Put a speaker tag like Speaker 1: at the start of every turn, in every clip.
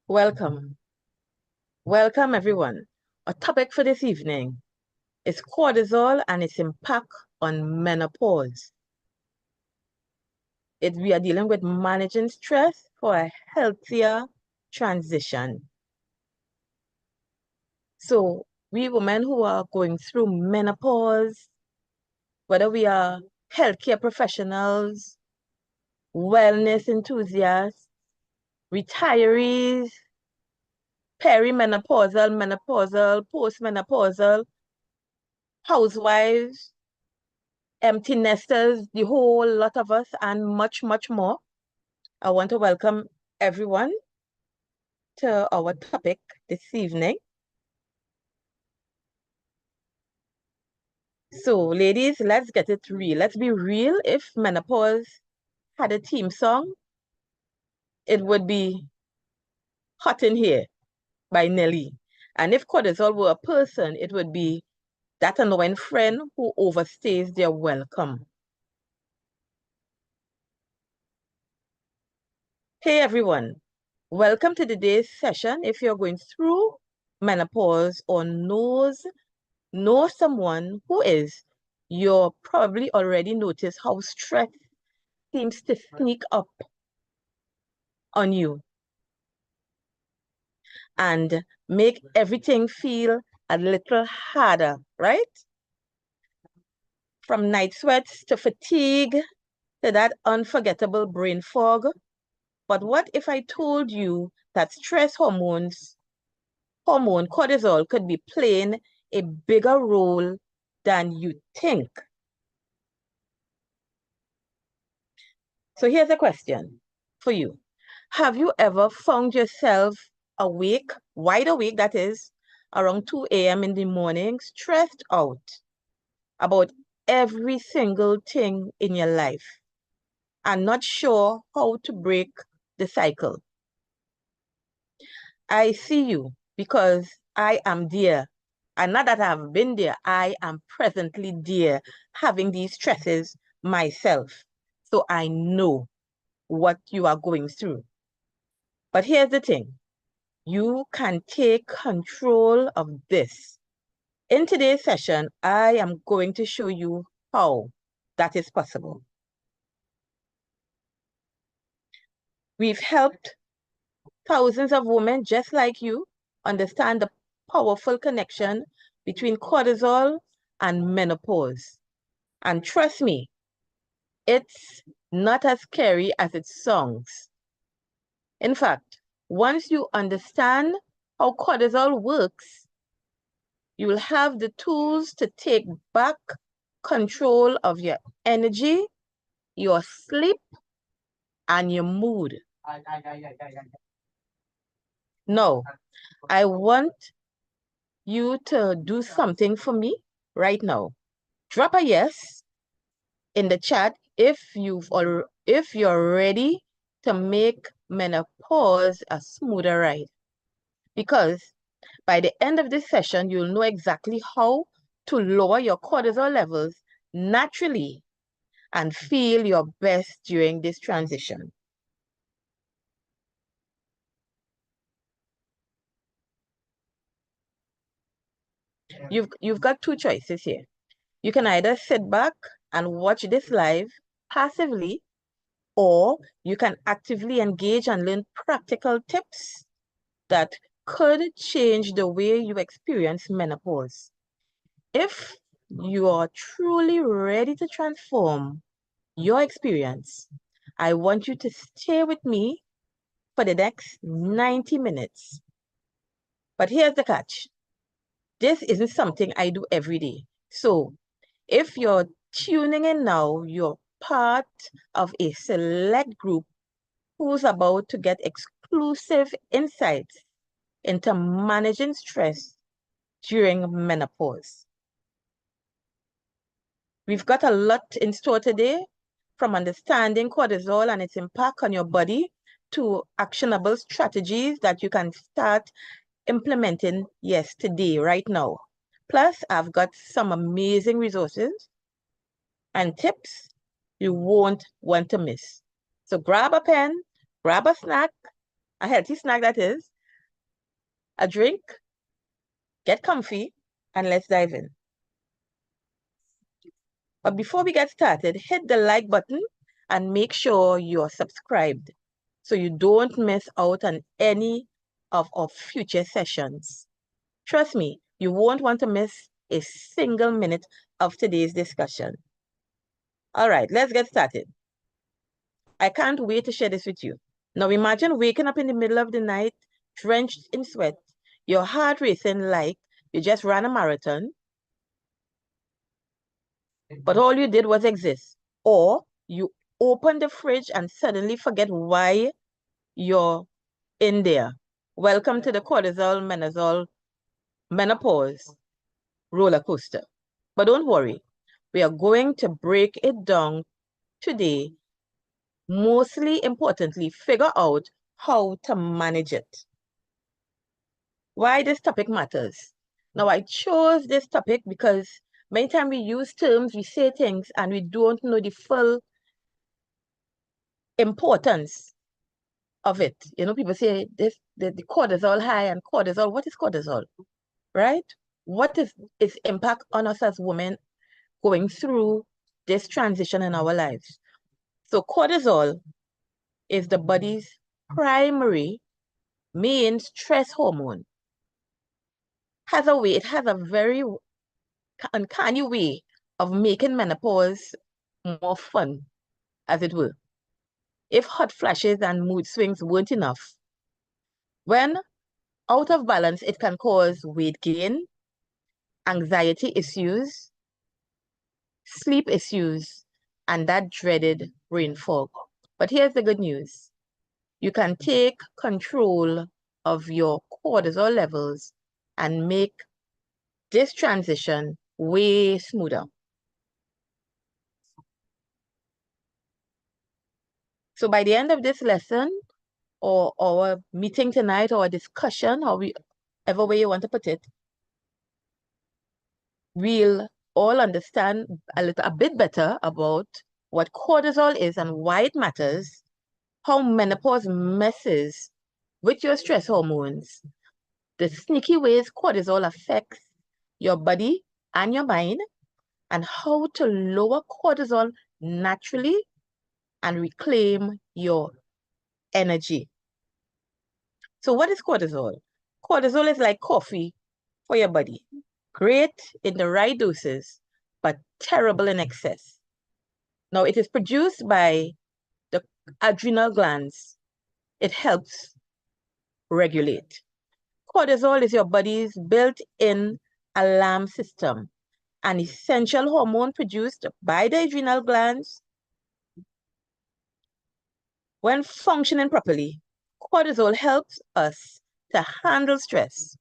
Speaker 1: Welcome. Welcome, everyone. Our topic for this evening is cortisol and its impact on menopause. We are dealing with managing stress for a healthier transition. So, we women who are going through menopause, whether we are healthcare professionals, wellness enthusiasts, retirees, perimenopausal, menopausal, postmenopausal, housewives, empty nesters, the whole lot of us, and much, much more. I want to welcome everyone to our topic this evening. So, ladies, let's get it real. Let's be real. If menopause had a theme song, it would be Hot in Here by Nelly. And if cortisol were a person, it would be that annoying friend who overstays their welcome. Hey everyone, welcome to today's session. If you're going through menopause or know someone who is, you'll probably already noticed how stress seems to sneak up on you and make everything feel a little harder, right? From night sweats to fatigue to that unforgettable brain fog. But what if I told you that stress hormone cortisol could be playing a bigger role than you think? So here's a question for you. Have you ever found yourself awake, wide awake, that is, around 2 a.m. in the morning, stressed out about every single thing in your life and not sure how to break the cycle? I see you because I am there. And not that I've been there, I am presently there having these stresses myself. So I know what you are going through. But here's the thing. You can take control of this. In today's session, I am going to show you how that is possible. We've helped thousands of women just like you understand the powerful connection between cortisol and menopause. And trust me, it's not as scary as it sounds. In fact, once you understand how cortisol works, you will have the tools to take back control of your energy, your sleep, and your mood. No, I want you to do something for me right now. Drop a yes in the chat if you're ready to make menopause a smoother ride. Because by the end of this session, you'll know exactly how to lower your cortisol levels naturally and feel your best during this transition. You've got two choices here. You can either sit back and watch this live passively, or you can actively engage and learn practical tips that could change the way you experience menopause. If you are truly ready to transform your experience, I want you to stay with me for the next 90 minutes. But here's the catch. This isn't something I do every day. So if you're tuning in now, you're part of a select group who's about to get exclusive insights into managing stress during menopause. We've got a lot in store today, from understanding cortisol and its impact on your body to actionable strategies that you can start implementing, yes, today, right now. Plus, I've got some amazing resources and tips you won't want to miss. So grab a pen, grab a snack, a healthy snack that is, a drink, get comfy, and let's dive in. But before we get started, hit the like button and make sure you're subscribed so you don't miss out on any of our future sessions. Trust me, you won't want to miss a single minute of today's discussion. All right, let's get started. I can't wait to share this with you. Now imagine waking up in the middle of the night, drenched in sweat, your heart racing like you just ran a marathon, but all you did was exist. Or you open the fridge and suddenly forget why you're in there. Welcome to the cortisol, menopause roller coaster. But don't worry, we are going to break it down today. Mostly importantly, figure out how to manage it. Why this topic matters. Now, I chose this topic because many times we use terms, we say things, and we don't know the full importance of it. You know, people say the cortisol high and cortisol. What is cortisol, right? What is its impact on us as women going through this transition in our lives? So cortisol is the body's primary main stress hormone. It has a very uncanny way of making menopause more fun, as it were. If hot flashes and mood swings weren't enough, when out of balance, it can cause weight gain, anxiety issues, sleep issues, and that dreaded brain fog. But here's the good news. You can take control of your cortisol levels and make this transition way smoother. So by the end of this lesson, or our meeting tonight, or a discussion, however way you want to put it, we'll all understand a bit better about what cortisol is and why it matters, how menopause messes with your stress hormones, the sneaky ways cortisol affects your body and your mind, and how to lower cortisol naturally and reclaim your energy. So what is cortisol? Cortisol is like coffee for your body. Great in the right doses, but terrible in excess. Now, it is produced by the adrenal glands. It helps regulate. Cortisol is your body's built-in alarm system, an essential hormone produced by the adrenal glands. When functioning properly, cortisol helps us to handle stress.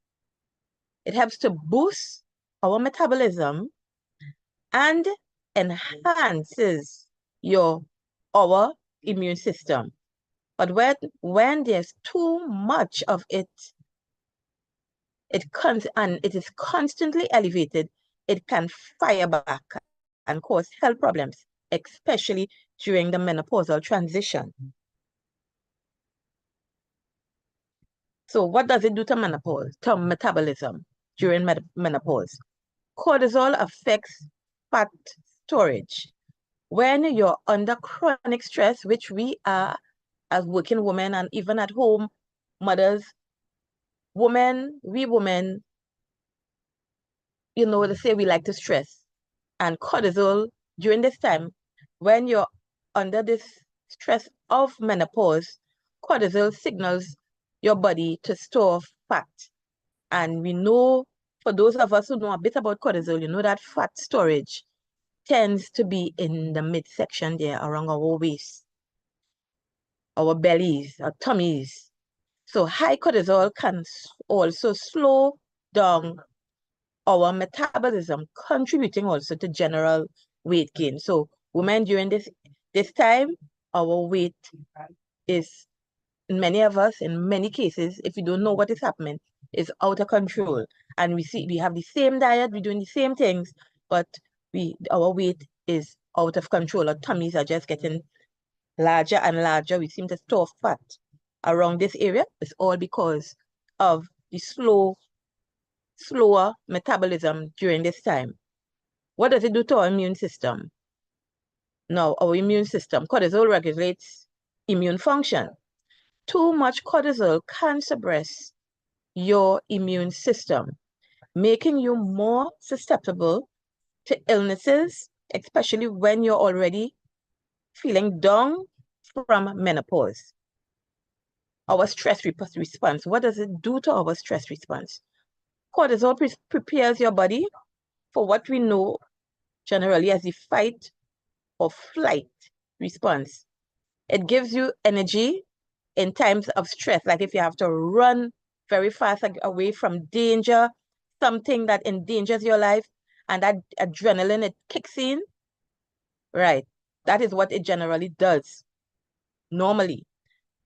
Speaker 1: It helps to boost our metabolism and enhances our immune system. But when there's too much of it, and it is constantly elevated, it can fire back and cause health problems, especially during the menopausal transition. So what does it do to metabolism during menopause? Cortisol affects fat storage. When you're under chronic stress, which we are as working women and even at home mothers, we women, they say we like to stress. And cortisol during this time, when you're under this stress of menopause, cortisol signals your body to store fat. And we know, for those of us who know a bit about cortisol, you know that fat storage tends to be in the midsection there around our waist, our bellies, our tummies. So high cortisol can also slow down our metabolism, contributing also to general weight gain. So women during this time, our weight is, in many of us, in many cases, if we don't know what is happening, is out of control. And we have the same diet, we're doing the same things, but our weight is out of control. Our tummies are just getting larger and larger. We seem to store fat around this area. It's all because of the slower metabolism during this time. What does it do to our immune system? Now, our immune system, cortisol regulates immune function. Too much cortisol can suppress your immune system, making you more susceptible to illnesses, especially when you're already feeling down from menopause. Our stress response, what does it do to our stress response? Cortisol prepares your body for what we know generally as the fight or flight response. It gives you energy in times of stress, like if you have to run very fast away from danger, something that endangers your life, and that adrenaline, it kicks in, right? That is what it generally does, normally.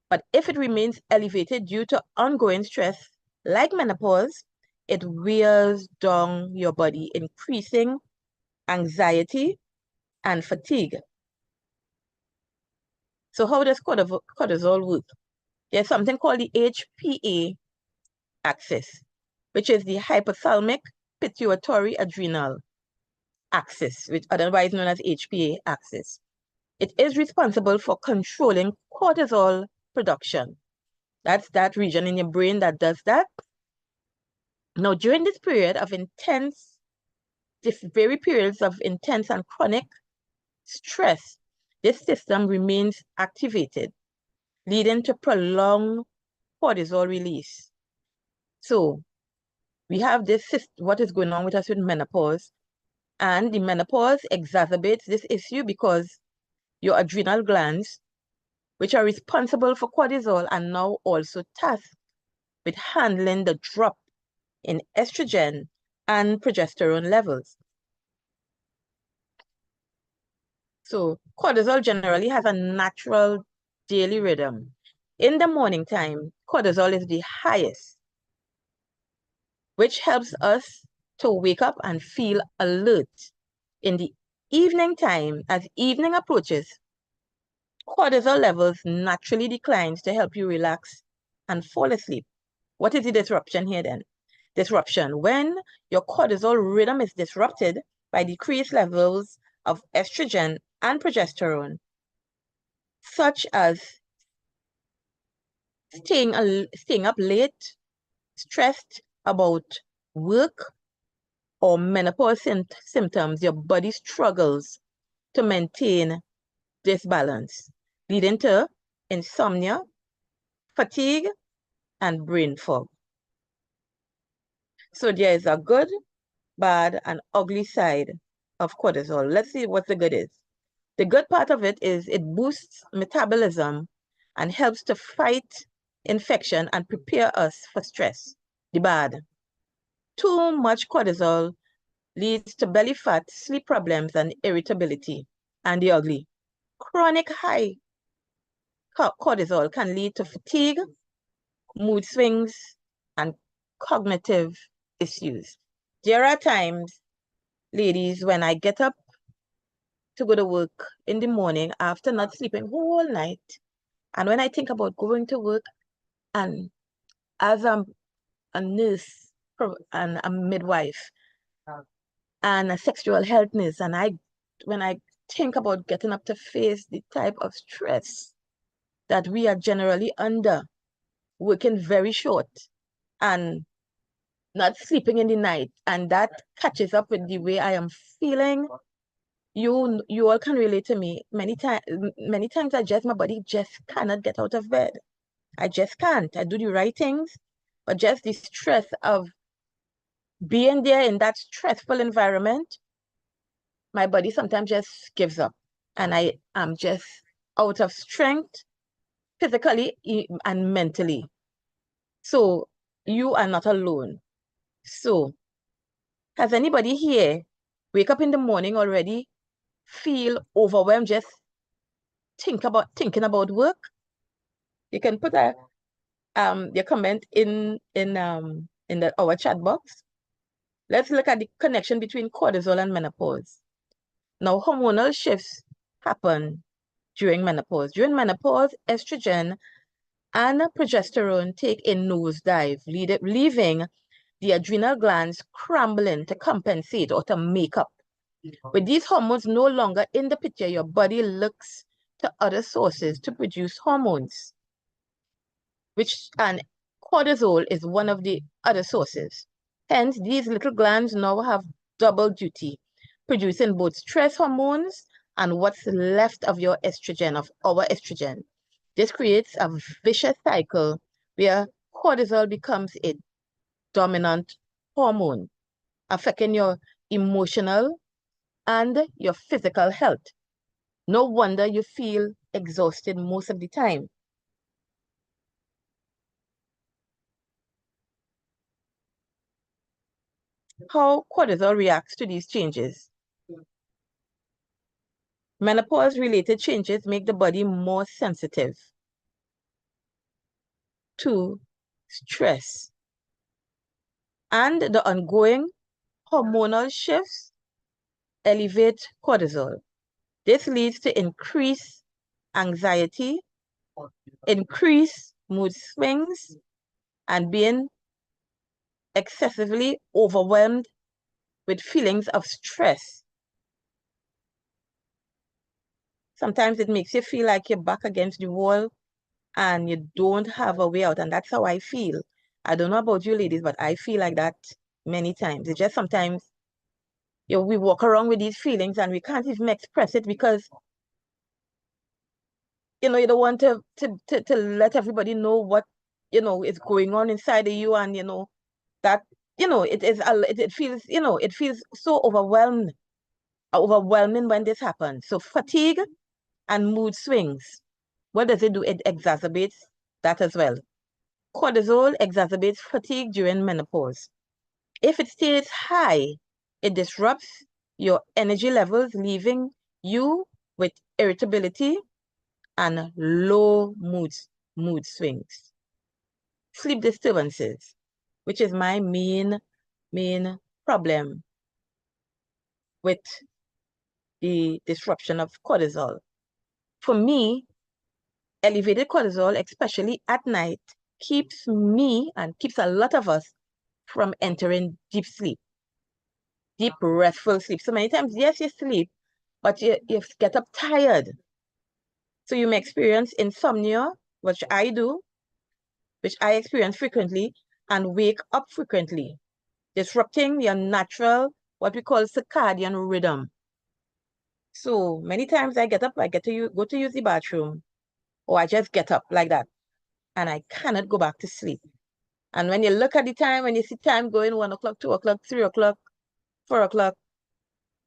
Speaker 1: But if it remains elevated due to ongoing stress, like menopause, it wears down your body, increasing anxiety and fatigue. So how does cortisol work? There's something called the HPA axis, which is the hypothalamic pituitary adrenal axis, which otherwise known as HPA axis. It is responsible for controlling cortisol production. That's that region in your brain that does that. Now, during this period of very periods of intense and chronic stress, this system remains activated, leading to prolonged cortisol release. So we have what is going on with us with menopause, and the menopause exacerbates this issue because your adrenal glands, which are responsible for cortisol, are now also tasked with handling the drop in estrogen and progesterone levels. So cortisol generally has a natural daily rhythm. In the morning time, cortisol is the highest, which helps us to wake up and feel alert. In the evening time, as evening approaches, cortisol levels naturally declines to help you relax and fall asleep. What is the disruption here then? Disruption. When your cortisol rhythm is disrupted by decreased levels of estrogen and progesterone, such as staying up late, stressed about work, or menopause symptoms, your body struggles to maintain this balance, leading to insomnia, fatigue, and brain fog. So there is a good, bad, and ugly side of cortisol. Let's see what the good is. The good part of it is it boosts metabolism and helps to fight infection and prepare us for stress. The bad. Too much cortisol leads to belly fat, sleep problems, and irritability. And the ugly. Chronic high cortisol can lead to fatigue, mood swings, and cognitive issues. There are times, ladies, when I get up to go to work in the morning after not sleeping whole night, and when I think about going to work, and as I'm a nurse and a midwife and a sexual health nurse, and when I think about getting up to face the type of stress that we are generally under, working very short and not sleeping in the night, and that catches up with the way I am feeling. You all can relate to me. Many times my body just cannot get out of bed. I just can't. I do the right things, but just the stress of being there in that stressful environment, my body sometimes just gives up, and I am just out of strength physically and mentally. So you are not alone. So has anybody here wake up in the morning already, feel overwhelmed, just thinking about work? You can put your comment in our chat box. Let's look at the connection between cortisol and menopause. Now, hormonal shifts happen during menopause. During menopause, estrogen and progesterone take a nosedive, leaving the adrenal glands scrambling to compensate or to make up. With these hormones no longer in the picture, your body looks to other sources to produce hormones, and cortisol is one of the other sources. Hence, these little glands now have double duty, producing both stress hormones and what's left of your estrogen, of our estrogen. This creates a vicious cycle where cortisol becomes a dominant hormone, affecting your emotional and your physical health. No wonder you feel exhausted most of the time. How cortisol reacts to these changes. Menopause-related changes make the body more sensitive to stress, and the ongoing hormonal shifts elevate cortisol. This leads to increased anxiety, increased mood swings, and being excessively overwhelmed with feelings of stress. Sometimes it makes you feel like you're back against the wall and you don't have a way out. And that's how I feel. I don't know about you ladies, but I feel like that many times. It's just sometimes we walk around with these feelings and we can't even express it because you don't want to let everybody know what is going on inside of you, and that it feels it feels so overwhelming when this happens. So fatigue and mood swings, what does it do? It exacerbates that as well. Cortisol exacerbates fatigue during menopause. If it stays high, it disrupts your energy levels, leaving you with irritability and low mood swings. Sleep disturbances, which is my main problem with the disruption of cortisol. For me, elevated cortisol, especially at night, keeps me and keeps a lot of us from entering deep sleep, deep restful sleep. So many times, yes, you sleep, but you get up tired. So you may experience insomnia, which I do, which I experience frequently, and wake up frequently, disrupting your natural, what we call circadian rhythm. So many times I get up, I go to use the bathroom, or I just get up like that, and I cannot go back to sleep. And when you look at the time, when you see time going 1 o'clock, 2 o'clock, 3 o'clock, 4 o'clock,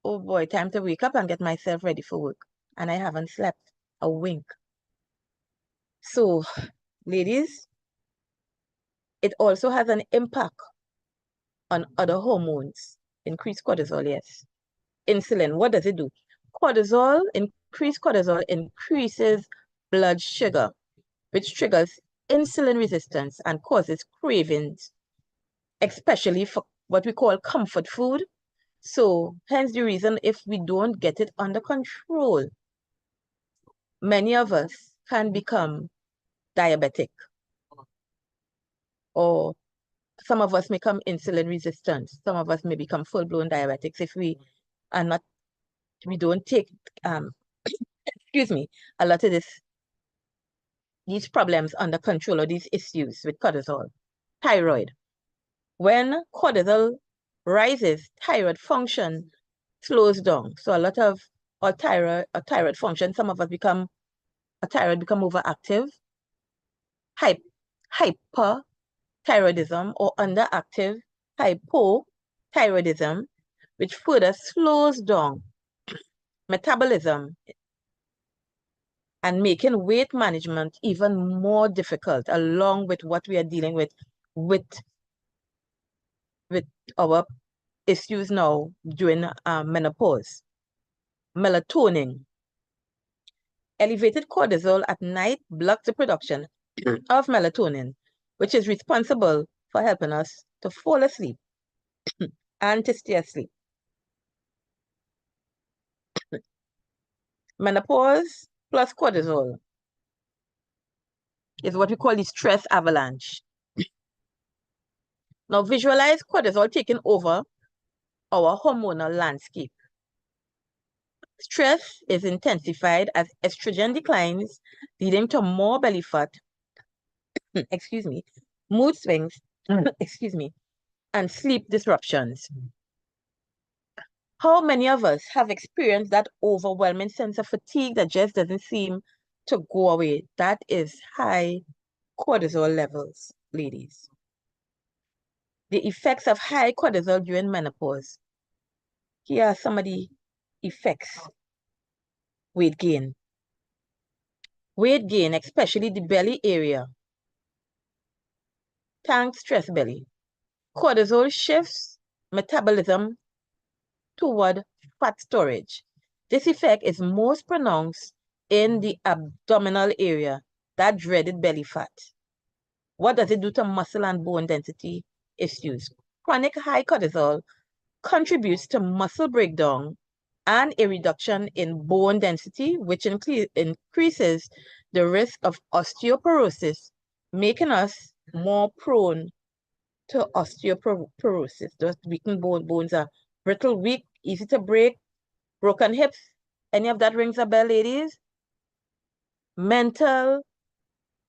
Speaker 1: oh boy, time to wake up and get myself ready for work. And I haven't slept a wink. So, ladies, it also has an impact on other hormones. Increased cortisol, yes. Insulin, what does it do? Increased cortisol increases blood sugar, which triggers insulin resistance and causes cravings, especially for what we call comfort food. So hence the reason, if we don't get it under control, many of us can become diabetic, or some of us may become insulin resistant. Some of us may become full-blown diabetics if we are not, we don't take, excuse me, a lot of these problems under control, or these issues with cortisol. Thyroid. When cortisol rises, thyroid function slows down. So a lot of our thyroid function, some of us become, a thyroid become overactive, hyperthyroidism, or underactive hypothyroidism, which further slows down metabolism and making weight management even more difficult, along with what we are dealing with with our issues now during menopause. Melatonin. Elevated cortisol at night blocks the production of melatonin, which is responsible for helping us to fall asleep and to stay asleep. Menopause plus cortisol. is what we call the stress avalanche. Now visualize cortisol taking over our hormonal landscape. Stress is intensified as estrogen declines, leading to more belly fat, excuse me, mood swings, excuse me, and sleep disruptions. How many of us have experienced that overwhelming sense of fatigue that just doesn't seem to go away? That is high cortisol levels, ladies. The effects of high cortisol during menopause. Here are some of the effects. Weight gain. Weight gain, especially the belly area. Tank stress belly. Cortisol shifts metabolism toward fat storage. This effect is most pronounced in the abdominal area, that dreaded belly fat. What does it do to muscle and bone density issues? Chronic high cortisol contributes to muscle breakdown and a reduction in bone density, which increases the risk of osteoporosis, making us more prone to osteoporosis. Those weakened bones are brittle, weak, easy to break, broken hips. Any of that rings a bell, ladies? Mental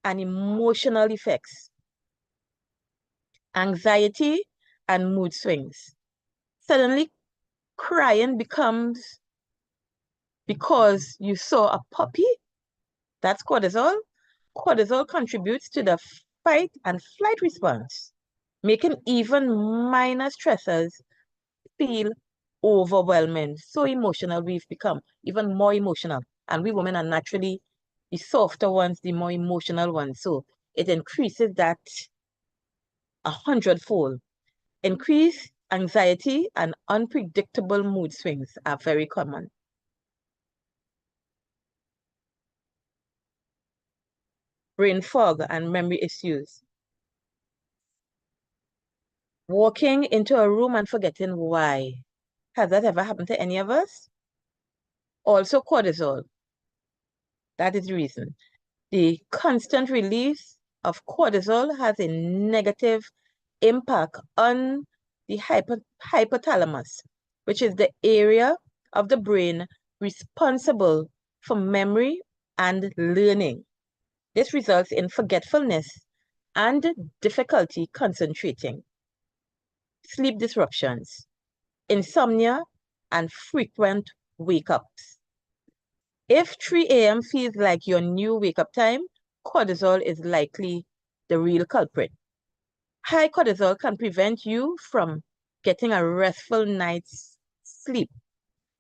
Speaker 1: and emotional effects. Anxiety and mood swings. Suddenly, crying becomes because you saw a puppy. That's cortisol. Cortisol contributes to the fight and flight response, making even minor stressors feel overwhelming. So emotional, we've become even more emotional. And we women are naturally the softer ones, the more emotional ones. So it increases that 100-fold. Increased anxiety and unpredictable mood swings are very common. Brain fog and memory issues. Walking into a room and forgetting why. Has that ever happened to any of us? Also cortisol. That is the reason. The constant release of cortisol has a negative impact on the hypothalamus, which is the area of the brain responsible for memory and learning. This results in forgetfulness and difficulty concentrating, sleep disruptions, insomnia, and frequent wake-ups. If 3 a.m. feels like your new wake-up time, cortisol is likely the real culprit. High cortisol can prevent you from getting a restful night's sleep,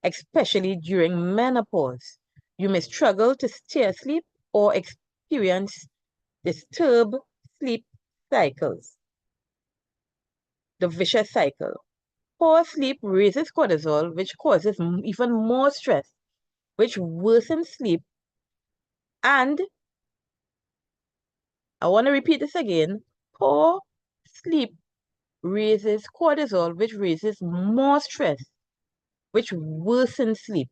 Speaker 1: especially during menopause. You may struggle to stay asleep or experience disturbed sleep cycles. The vicious cycle. Poor sleep raises cortisol, which causes even more stress, which worsens sleep. And I want to repeat this again. Poor sleep raises cortisol, which raises more stress, which worsens sleep.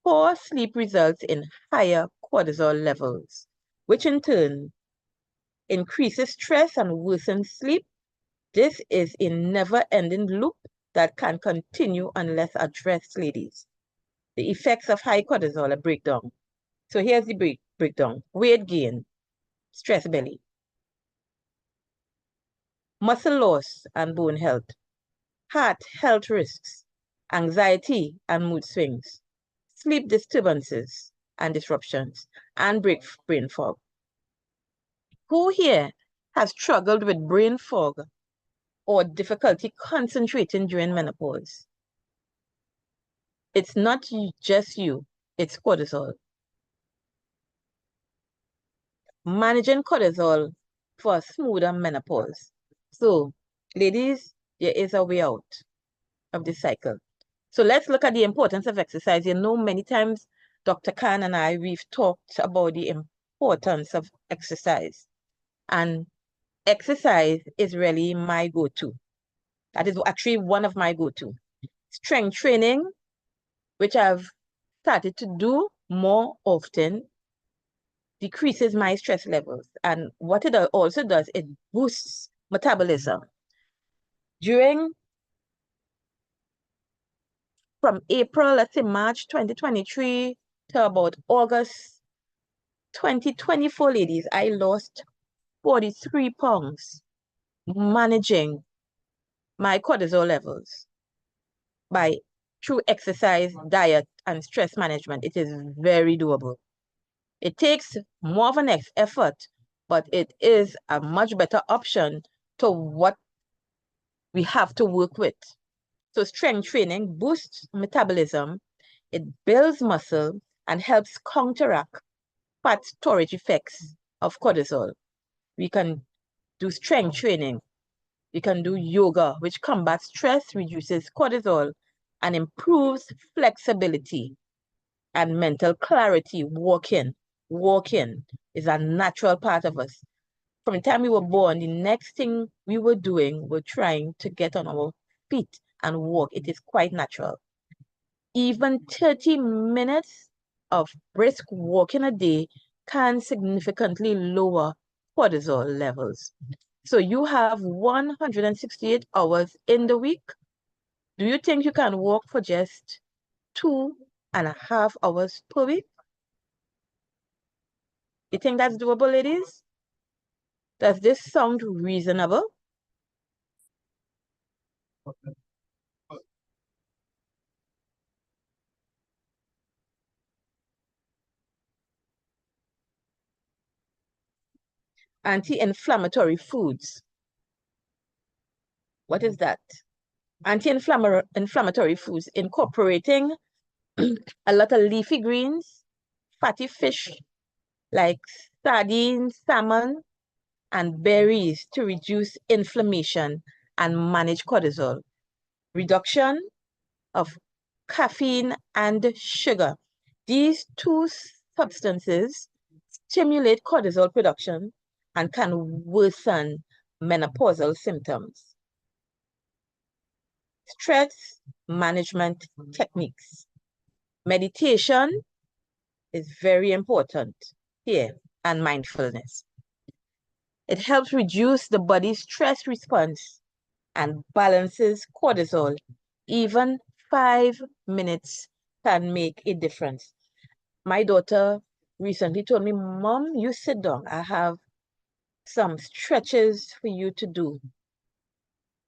Speaker 1: Poor sleep results in higher cortisol levels, which in turn increases stress and worsens sleep. This is a never-ending loop that can continue unless addressed, ladies. The effects of high cortisol are breakdown. So here's the breakdown. Weight gain, stress belly, muscle loss and bone health, heart health risks, anxiety and mood swings, sleep disturbances and disruptions, and brain fog. Who here has struggled with brain fog or difficulty concentrating during menopause? It's not just you, it's cortisol. Managing cortisol for a smoother menopause. So, ladies, there is a way out of this cycle. So let's look at the importance of exercise. You know, many times Dr. Khan and I, we've talked about the importance of exercise. And exercise is really my go-to. That is actually one of my go-to. Strength training, which I've started to do more often. decreases my stress levels. And what it also does, it boosts metabolism. From April, let's say March 2023 to about August 2024, ladies, I lost 43 pounds managing my cortisol levels through exercise, diet, and stress management. It is very doable. It takes more of an effort, but it is a much better option to what we have to work with. So strength training boosts metabolism, it builds muscle, and helps counteract fat storage effects of cortisol. We can do strength training. We can do yoga, which combats stress, reduces cortisol, and improves flexibility and mental clarity. Walking is a natural part of us. From the time we were born, the next thing we were doing were trying to get on our feet and walk. It is quite natural. Even 30 minutes of brisk walking a day can significantly lower cortisol levels. So you have 168 hours in the week. Do you think you can walk for just 2.5 hours per week? You think that's doable, ladies? Does this sound reasonable? Anti-inflammatory foods. What is that? Anti-inflammatory foods, incorporating a lot of leafy greens, fatty fish like sardines, salmon, and berries to reduce inflammation and manage cortisol. Reduction of caffeine and sugar. These two substances stimulate cortisol production and can worsen menopausal symptoms. Stress management techniques. Meditation is very important here, and mindfulness. It helps reduce the body's stress response and balances cortisol. Even 5 minutes can make a difference. My daughter recently told me, Mom, you sit down. I have some stretches for you to do.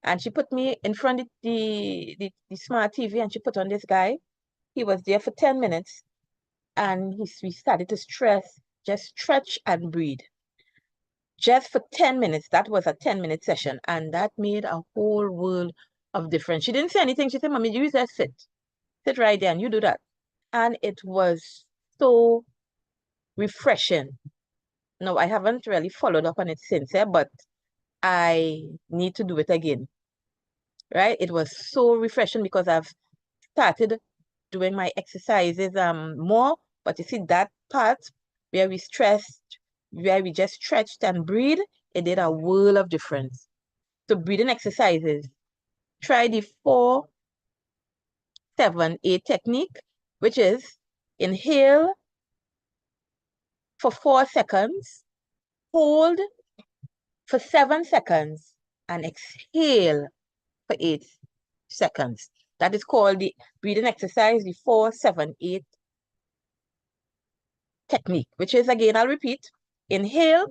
Speaker 1: And she put me in front of the smart TV and she put on this guy. He was there for 10 minutes and we started to just stretch and breathe. Just for 10 minutes. That was a 10-minute session. And that made a whole world of difference. She didn't say anything. She said, Mommy, you just sit. Sit right there and you do that. And it was so refreshing. No, I haven't really followed up on it since, but I need to do it again. Right? It was so refreshing because I've started doing my exercises more. But you see that part where we just stretched and breathe, it did a world of difference. So breathing exercises. Try the 4-7-8 technique, which is inhale for 4 seconds, hold for 7 seconds, and exhale for 8 seconds. That is called the breathing exercise, the 4-7-8 technique, which is, again, I'll repeat, inhale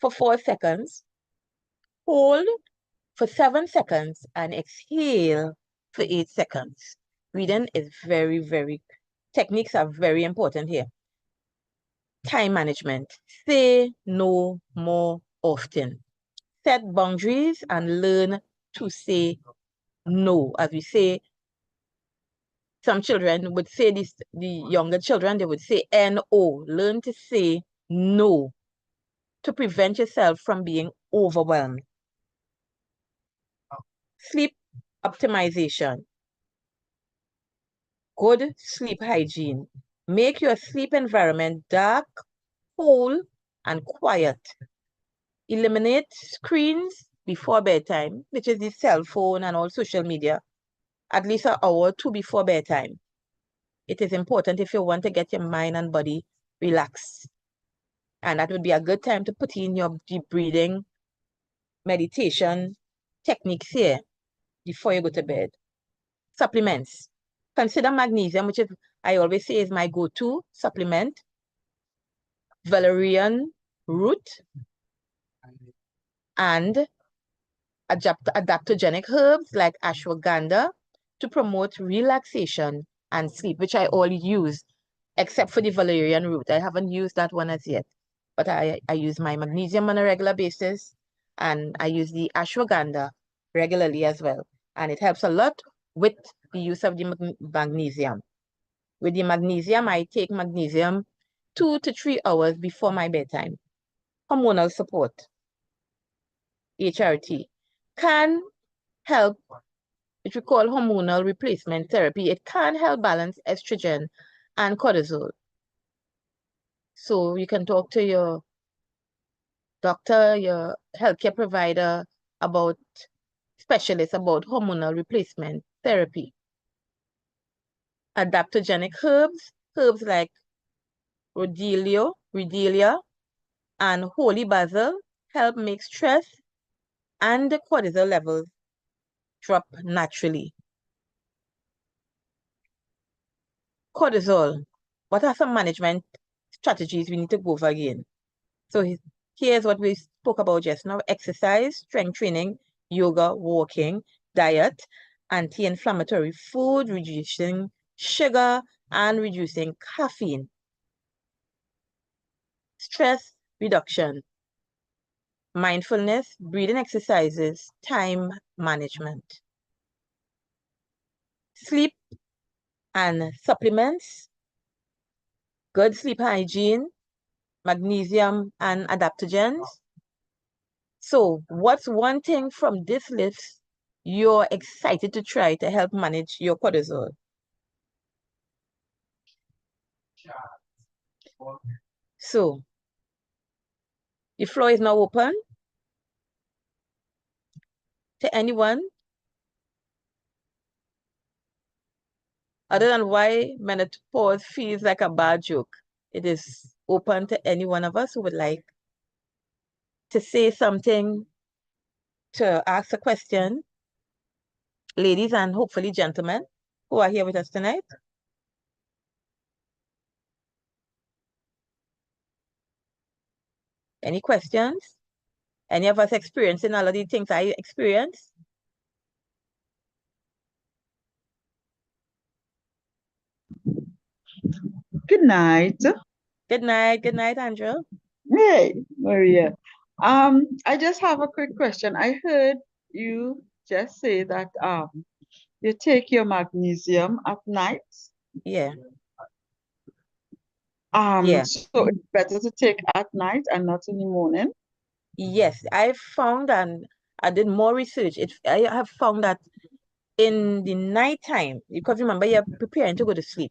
Speaker 1: for 4 seconds, hold for 7 seconds, and exhale for 8 seconds. Breathing is techniques are very important here. Time management. Say no more often. Set boundaries and learn to say no. As we say, some children would say this, the younger children, they would say no. Learn to say no to prevent yourself from being overwhelmed. Sleep optimization. Good sleep hygiene. Make your sleep environment dark, cool, and quiet. Eliminate screens before bedtime, which is the cell phone and all social media, at least an hour or two before bedtime. It is important if you want to get your mind and body relaxed. And that would be a good time to put in your deep breathing meditation techniques here before you go to bed. Supplements. Consider magnesium, which is, I always say, is my go-to supplement. Valerian root and adaptogenic herbs like ashwagandha to promote relaxation and sleep, which I all use, except for the valerian root. I haven't used that one as yet, but I use my magnesium on a regular basis, and I use the ashwagandha regularly as well. And it helps a lot with the use of the magnesium. With the magnesium, I take magnesium 2 to 3 hours before my bedtime. Hormonal support, HRT, can help, which we call hormonal replacement therapy. It can help balance estrogen and cortisol. So you can talk to your doctor, your healthcare provider about specialists about hormonal replacement therapy. Adaptogenic herbs like rhodelia, and holy basil help make stress and the cortisol levels drop naturally. Cortisol. What are some management strategies we need to go over again? So here's what we spoke about just now: exercise, strength training, yoga, walking, diet, anti-inflammatory food, reducing sugar, and reducing caffeine. Stress reduction, mindfulness, breathing exercises, time management. Sleep and supplements, good sleep hygiene, magnesium and adaptogens. So what's one thing from this list you're excited to try to help manage your cortisol? So the floor is now open to anyone. Other than why menopause feels like a bad joke, it is open to any one of us who would like to say something, to ask a question. Ladies and hopefully gentlemen who are here with us tonight. Any questions? Any of us experiencing all of the things I experienced?
Speaker 2: Good night.
Speaker 1: Good night, Andrew.
Speaker 2: Hey, Maria. I just have a quick question. I heard you just say that you take your magnesium at night.
Speaker 1: Yeah. Yeah.
Speaker 2: So it's better to take at night and not in the morning.
Speaker 1: Yes, I found, and I did more research. I have found that in the nighttime, because remember you're preparing to go to sleep,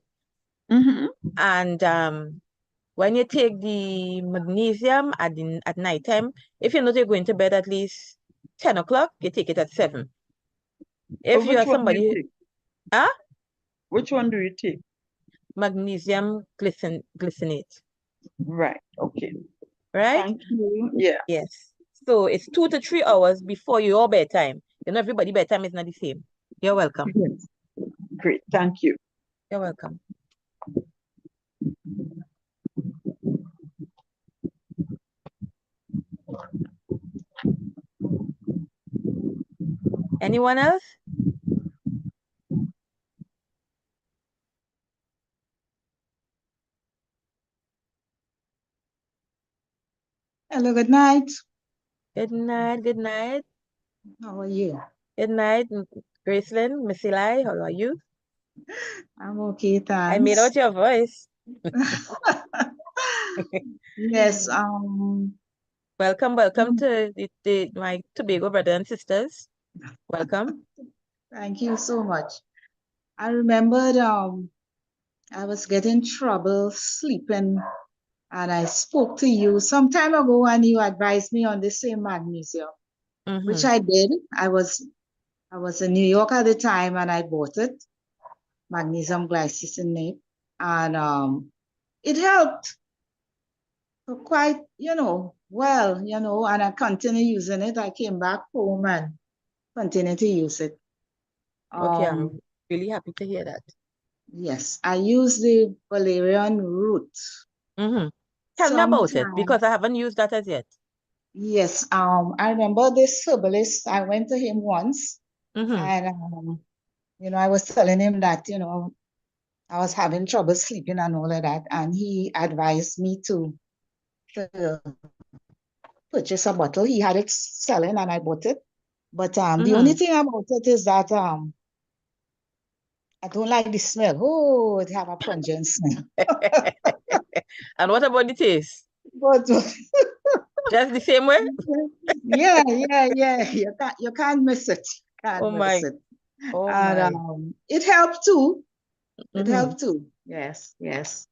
Speaker 2: Mm-hmm.
Speaker 1: and when you take the magnesium at nighttime, if you know you're going to bed at least 10 o'clock, you take it at 7. If you are
Speaker 2: Which one do you
Speaker 1: somebody,
Speaker 2: take?
Speaker 1: ah,
Speaker 2: Which one do you take?
Speaker 1: magnesium glycinate,
Speaker 2: Right. Okay.
Speaker 1: right?
Speaker 2: Thank you. Yeah.
Speaker 1: Yes. So it's 2 to 3 hours before your bedtime. You know, everybody bedtime is not the same. You're welcome.
Speaker 2: Yes. Great. Thank you.
Speaker 1: You're welcome. Anyone else?
Speaker 3: Hello, good night.
Speaker 1: Good night. Good night.
Speaker 3: How are you?
Speaker 1: Good night, Gracelyn, Miss Eli. How are you?
Speaker 3: I'm okay,
Speaker 1: I made
Speaker 3: thanks.
Speaker 1: out your voice.
Speaker 3: Yes,
Speaker 1: Welcome to my Tobago brothers and sisters. Welcome.
Speaker 3: thank you so much. I remembered I was getting trouble sleeping and I spoke to you some time ago and you advised me on the same magnesium, which
Speaker 1: Mm-hmm.
Speaker 3: I did. I was in New York at the time and I bought it, magnesium glycinate, and it helped. for quite, well, and I continue using it. I came back home and continue to use it.
Speaker 1: Okay,
Speaker 3: Um,
Speaker 1: I'm really happy to hear that.
Speaker 3: yes, I use the valerian root.
Speaker 1: Mm-hmm. Tell me about it
Speaker 3: Sometimes,
Speaker 1: because I haven't used that as yet.
Speaker 3: yes, I remember this herbalist, I went to him once
Speaker 1: Mm-hmm.
Speaker 3: and, I was telling him that, I was having trouble sleeping and all of that. And he advised me to purchase a bottle. He had it selling and I bought it. But the only
Speaker 1: Mm-hmm.
Speaker 3: thing about it is that I don't like the smell. Oh, it have a pungent smell.
Speaker 1: And what about the taste?
Speaker 3: But
Speaker 1: Just the same way?
Speaker 3: yeah, yeah, yeah. You can't miss it.
Speaker 1: Oh
Speaker 3: Can't miss
Speaker 1: my,
Speaker 3: it.
Speaker 1: oh
Speaker 3: And
Speaker 1: my.
Speaker 3: it helped too. It
Speaker 1: Mm-hmm.
Speaker 3: helped too. Yes, yes.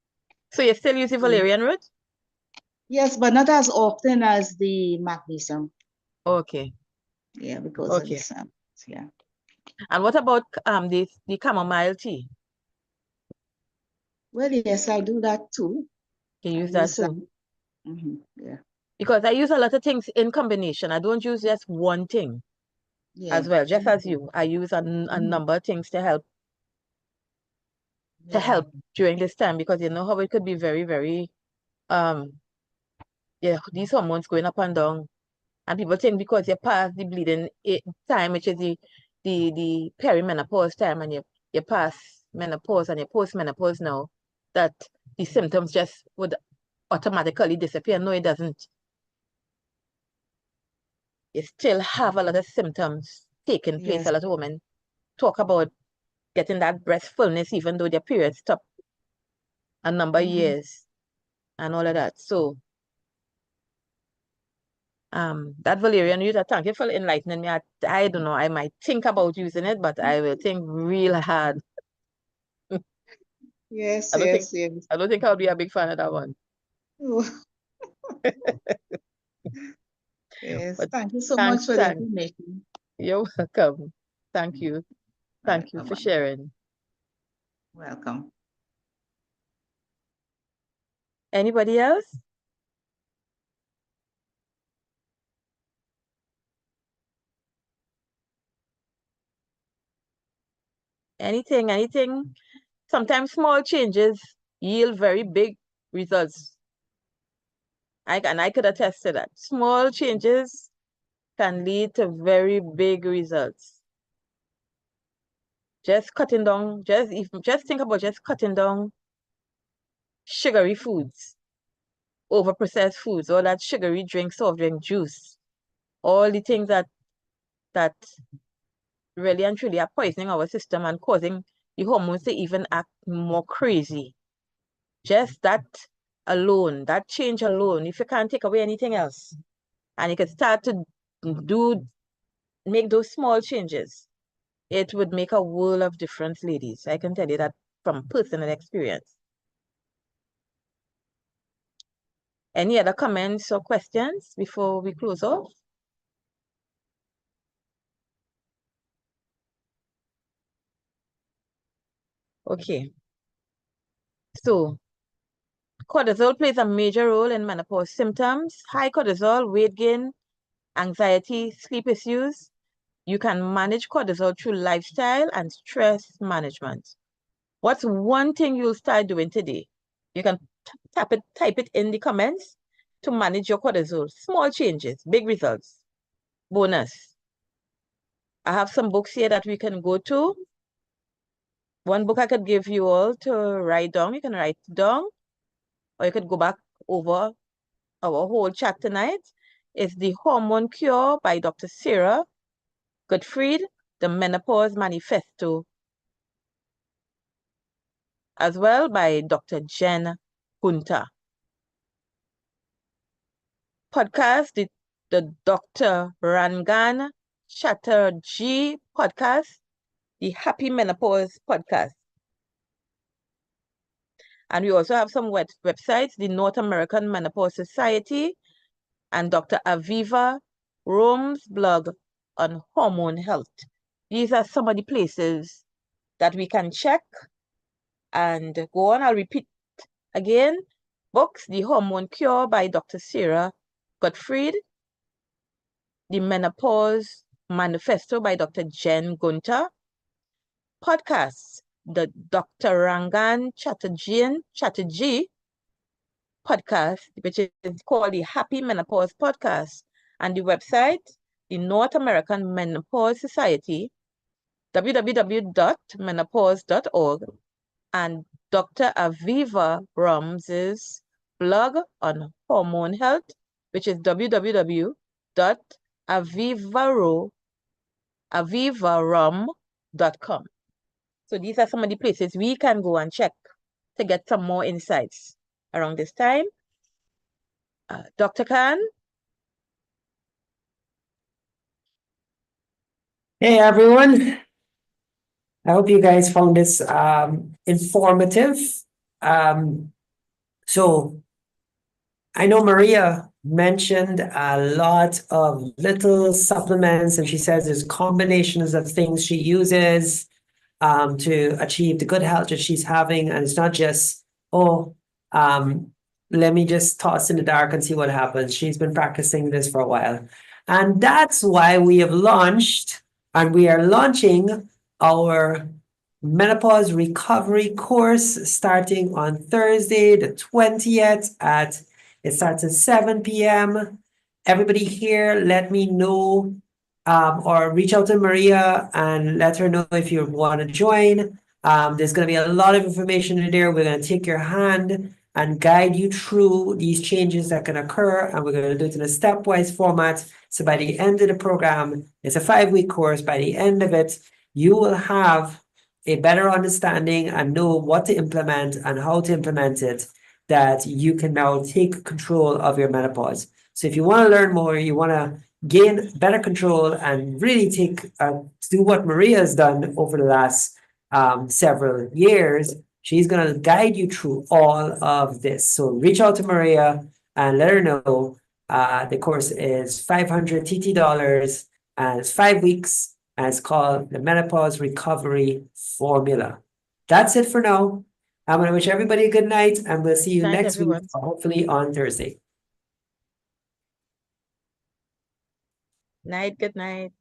Speaker 1: So you still use the
Speaker 3: Mm.
Speaker 1: valerian root?
Speaker 3: Yes, but not as often as the magnesium.
Speaker 1: Okay,
Speaker 3: Yeah, because of the
Speaker 1: okay.
Speaker 3: sun. Yeah.
Speaker 1: And what about the chamomile tea?
Speaker 3: Well, yes, I do that too.
Speaker 1: You
Speaker 3: I
Speaker 1: use that
Speaker 3: use that.
Speaker 1: too?
Speaker 3: Yeah.
Speaker 1: Because I use a lot of things in combination. I don't use just one thing
Speaker 3: Yeah.
Speaker 1: as well, just as
Speaker 3: Okay.
Speaker 1: you. I use a
Speaker 3: Mhm.
Speaker 1: number of things to
Speaker 3: Yeah.
Speaker 1: help during this time because you know how it could be very, very um yeah, these hormones going up and down. And people think because you're past the bleeding time, which is the perimenopause time, and you pass menopause and you're post-menopause now, that the symptoms just would automatically disappear. No, it doesn't. You still have a lot of symptoms taking place. A
Speaker 3: Yes.
Speaker 1: lot of women talk about getting that breast fullness even though their period stopped a number of
Speaker 3: Mhm.
Speaker 1: years and all of that. So that valerian root, thank you for enlightening me. I don't know, I might think about using it, but I will think real hard.
Speaker 3: Yes,
Speaker 1: I don't think
Speaker 3: yes, yes.
Speaker 1: I don't think I'll be a big fan of that one.
Speaker 3: Oh, yes.
Speaker 1: But
Speaker 3: Thank you so much
Speaker 1: thanks,
Speaker 3: for the
Speaker 1: thanks.
Speaker 3: information.
Speaker 1: You're welcome. Thank you. Thank you for
Speaker 3: Welcome.
Speaker 1: sharing.
Speaker 3: Welcome.
Speaker 1: Anybody else? Anything? Sometimes small changes yield very big results. I could attest to that. Small changes can lead to very big results. Just cutting down, just think about just cutting down sugary foods, over processed foods, all that sugary drink, soft drink, juice, all the things that really and truly are poisoning our system and causing the hormones to even act more crazy. Just that alone, that change alone, if you can't take away anything else, and you can start to do make those small changes, it would make a world of difference, ladies. I can tell you that from personal experience. Any other comments or questions before we close off? Okay, so cortisol plays a major role in menopause symptoms. High cortisol, weight gain, anxiety, sleep issues. You can manage cortisol through lifestyle and stress management. What's one thing you'll start doing today? You can type it in the comments to manage your cortisol. Small changes, big results. Bonus. I have some books here that we can go to. One book I could give you all to write down. You can write it down, or you could go back over our whole chat tonight. It's The Hormone Cure by Dr. Sarah Gottfried, The Menopause Manifesto, as well by Dr. Jen Hunter. Podcast, the Dr. Rangan Chatterjee podcast, the Happy Menopause podcast. And we also have some websites, the North American Menopause Society and Dr. Aviva Rome's blog on hormone health. These are some of the places that we can check and go on. I'll repeat again. Books, The Hormone Cure by Dr. Sarah Gottfried, The Menopause Manifesto by Dr. Jen Gunter. Podcasts, the Dr. Rangan Chatterjee podcast, which is called the Happy Menopause Podcast, and the website, the North American Menopause Society, www.menopause.org, and Dr. Aviva Rums's blog on hormone health, which is www.avivarum.com. So these are some of the places we can go and check to get some more insights around this time. Dr. Khan?
Speaker 4: Hey everyone. I hope you guys found this informative. So I know Maria mentioned a lot of little supplements, and she says there's combinations of things she uses to achieve the good health that she's having. And it's not just, let me just toss in the dark and see what happens. She's been practicing this for a while. And that's why we have launched, and we are launching our menopause recovery course starting on Thursday, the 20th it starts at 7 p.m. Everybody here, let me know or reach out to Maria and let her know if you want to join. There's going to be a lot of information in there. We're going to take your hand and guide you through these changes that can occur, and we're going to do it in a stepwise format. So by the end of the program, it's a 5-week course. By the end of it, you will have a better understanding and know what to implement and how to implement it, that you can now take control of your menopause. So if you want to learn more, you want to gain better control and really do what Maria has done over the last several years, she's going to guide you through all of this. So reach out to Maria and let her know. The course is $500 TT, and it's 5 weeks, and it's called the Menopause Recovery Formula. That's it for now. I'm going to wish everybody a good night, and we'll see you
Speaker 1: Night,
Speaker 4: next week,
Speaker 1: everyone.
Speaker 4: hopefully on Thursday.
Speaker 1: Night, good night.